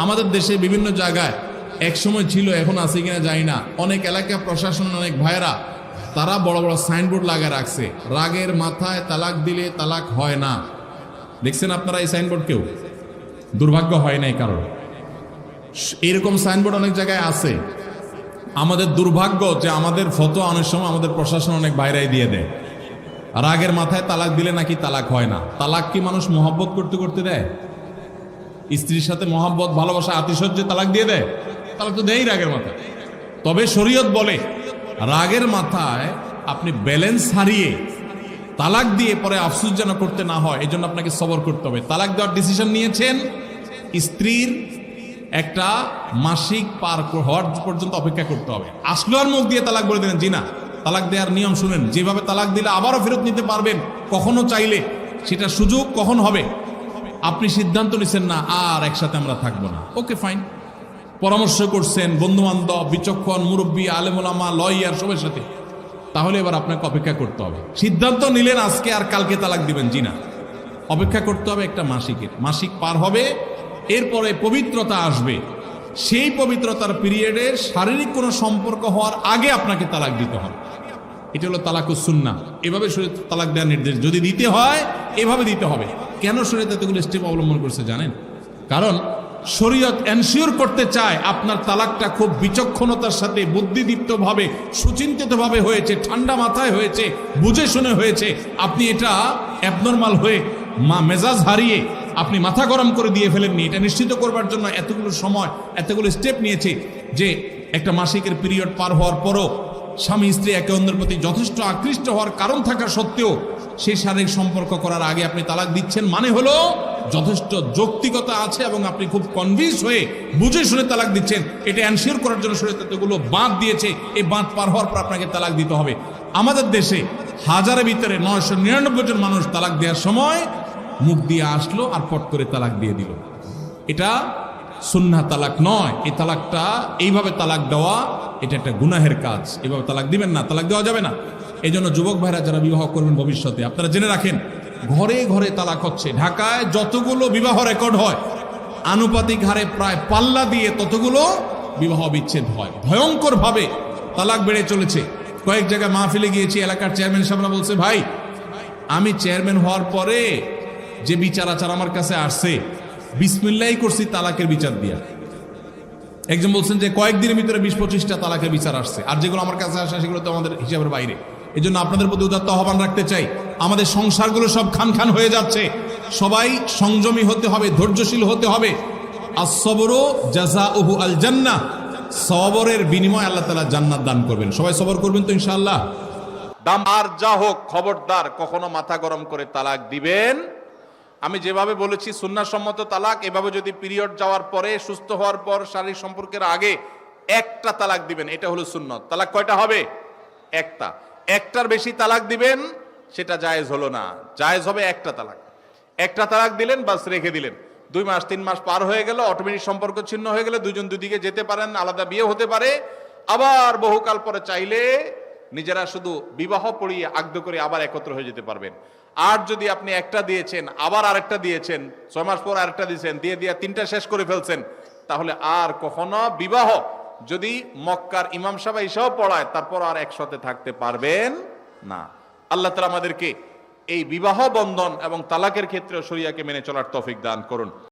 আমাদের দেশে বিভিন্ন জায়গায় এক সময় ছিল, এখন আছে কিনা জানি না, অনেক এলাকা প্রশাসন, অনেক ভাইরা তারা বড় বড় সাইনবোর্ড লাগিয়ে রাখছে, রাগের মাথায় তালাক দিলে তালাক হয় না। দেখছেন আপনারা এই সাইনবোর্ড? কেউ দুর্ভাগ্য হয় নাই কারণ এরকম সাইনবোর্ড অনেক জায়গায় আছে। আমাদের দুর্ভাগ্য যে আমাদের ফটো অনেক সময় আমাদের প্রশাসন অনেক বাইরে দিয়ে দেয়, রাগের মাথায় তালাক দিলে নাকি তালাক হয় না। তালাক কি মানুষ মহব্বত করতে করতে দেয়? স্ত্রীর সাথে মহব্বত, ভালোবাসা, আতিশয্যে তালাক দিয়ে দেয়? তালাক তো দেয়ই রাগের মাথায়। তবে শরীয়ত বলে রাগের মাথায় আপনি ব্যালেন্স হারিয়ে তালাক দিয়ে পরে আফসোস যেন করতে না হয়, এই জন্য আপনাকে সবর করতে হবে। তালাক দেওয়ার ডিসিশন নিয়েছেন, স্ত্রীর একটা মাসিক পার হওয়ার পর্যন্ত অপেক্ষা করতে হবে। আসলো আর মুখ দিয়ে তালাক বলে দিলেন, জি না। তালাক দেওয়ার নিয়ম শুনেন, যেভাবে তালাক দিলে আবারও ফেরত নিতে পারবেন কখনো চাইলে, সেটা সুযোগ কখন হবে। আপনি সিদ্ধান্ত নিচ্ছেন না আর একসাথে আমরা থাকবো না, ওকে ফাইন, পরামর্শ করছেন বন্ধু বান্ধব, বিচক্ষণ মুরব্বী, আলেম ওলামা, লয়ার সবার সাথে, তাহলে এবার আপনাকে অপেক্ষা করতে হবে। সিদ্ধান্ত নিলেন আজকে আর কালকে তালাক দিবেন, জি না, অপেক্ষা করতে হবে একটা মাসিকের। মাসিক পার হবে, এরপরে পবিত্রতা আসবে, সেই পবিত্রতার পিরিয়ডে শারীরিক কোনো সম্পর্ক হওয়ার আগে আপনাকে তালাক দিতে হবে। এটা হলো তালাকুস সুন্নাহ। এভাবে শরীয়ত তালাক দেওয়ার নির্দেশ, যদি দিতে হয় এভাবে দিতে হবে। কেন শরীয়ত এতগুলো স্টেপ অবলম্বন করছে জানেন? কারণ শরীয়ত এনশিওর করতে চায় আপনার তালাকটা খুব বিচক্ষণতার সাথে, বুদ্ধিদীপ্তভাবে, সুচিন্তিতভাবে হয়েছে, ঠান্ডা মাথায় হয়েছে, বুঝে শুনে হয়েছে। আপনি এটা অ্যাবনর্মাল হয়ে মেজাজ হারিয়ে আপনি মাথা গরম করে দিয়ে ফেলেননি। এটা নিশ্চিত করবার জন্য এতগুলো সময়, এতগুলো স্টেপ নিয়েছে যে একটা মাসিকের পিরিয়ড পার হওয়ার পরও স্বামী স্ত্রী একে অন্যের প্রতি যথেষ্ট আকৃষ্ট হওয়ার কারণ থাকা সত্ত্বেও সেই শারীরিক সম্পর্ক করার আগে আপনি তালাক দিচ্ছেন, মানে হলো যথেষ্ট যৌক্তিকতা আছে এবং আপনি খুব কনভিন্স হয়ে বুঝে শুনে তালাক দিচ্ছেন। এটা এনশিওর করার জন্য শরীয়ত এতগুলো বাঁধ দিয়েছে। এই বাঁধ পার হওয়ার পর আপনাকে তালাক দিতে হবে। আমাদের দেশে হাজারের ভিতরে 999 জন মানুষ তালাক দেওয়ার সময় মুখ দিয়ে আসলো আর পট করে তালাক দিয়ে দিল। এটা সুন্নাহ তালাক নয়। এই তালাকটা, এইভাবে তালাক দেওয়া, এটা একটা গুনাহের কাজ। এভাবে তালাক দিবেন না, তালাক দেওয়া যাবে না। এই জন্য যুবক ভাইরা যারা বিবাহ করবেন ভবিষ্যতে, আপনারা জেনে রাখেন ঘরে ঘরে তালাক হচ্ছে। ঢাকায় যতগুলো বিবাহ রেকর্ড হয়, আনুপাতিক হারে প্রায় পাল্লা দিয়ে ততগুলো বিবাহ বিচ্ছেদ হয়। ভয়ঙ্কর ভাবে তালাক বেড়ে চলেছে। কয়েক জায়গায় মাহফিলে গিয়েছি, এলাকার চেয়ারম্যান সাহেবরা বলছে, ভাই আমি চেয়ারম্যান হওয়ার পরে যে বিচার আচার আমার কাছে আসছে, বিসমিল্লাহি করছি তালাকের বিচার দিয়া। একজন বলছেন যে কয়েকদিনের ভিতরে 20-25টা তালাকের বিচার আসছে, আর যেগুলো আমার কাছে আসে সেগুলো তো আমাদের হিসাবের বাইরে। এই জন্য আপনাদের প্রতি উদাত্ত আহ্বান রাখতে চাই, আমাদের সংসারগুলো সব খান খান হয়ে যাচ্ছে। সবাই সংযমী হতে হবে, ধৈর্যশীল হতে হবে। as-sabru জাযাউহু আল জান্নাহ, সবরের বিনিময় আল্লাহ তাআলা জান্নাত দান করবেন। সবাই সবর করবেন তো ইনশাআল্লাহ। দাম আর যা হোক, খবরদার কখনো মাথা গরম করে তালাক দিবেন। আমি যেভাবে বলেছি সুন্নাহসম্মত তালাক, এভাবে যদি পিরিয়ড যাওয়ার পরে, সুস্থ হওয়ার পর, শারীরিক সম্পর্কের আগে একটা তালাক দিবেন, এটা হলো সুন্নত। তালাক কয়টা হবে? একটা। একটার বেশি তালাক দিবেন সেটা জায়েজ হলো না, জায়েজ হবে একটা তালাক। একটা তালাক দিলেন, বাস রেখে দিলেন। 2 মাস 3 মাস পার হয়ে গেল, অটোমেটিক সম্পর্ক ছিন্ন হয়ে গেলে দুজন দুদিকে যেতে পারেন, আলাদা বিয়ে হতে পারে। আবার বহুকাল পরে চাইলে নিজেরা শুধু বিবাহ পড়িয়ে আগ্ধ করে আবার একত্র হয়ে যেতে পারবেন। আর যদি আপনি একটা দিয়েছেন, আবার আরেকটা দিয়েছেন, 6 মাস পর আরেকটা দিয়েছেন, দিয়ে 3টা শেষ করে ফেলছেন, তাহলে আর কখনো বিবাহ যদি মক্কার ইমাম সাহেব এসেও পড়ায়, তারপর আর একসাথে থাকতে পারবেন না। আল্লাহ তাআলা আমাদেরকে এই বিবাহ বন্ধন এবং তালাকের ক্ষেত্রে শরিয়াকে মেনে চলার তৌফিক দান করুন।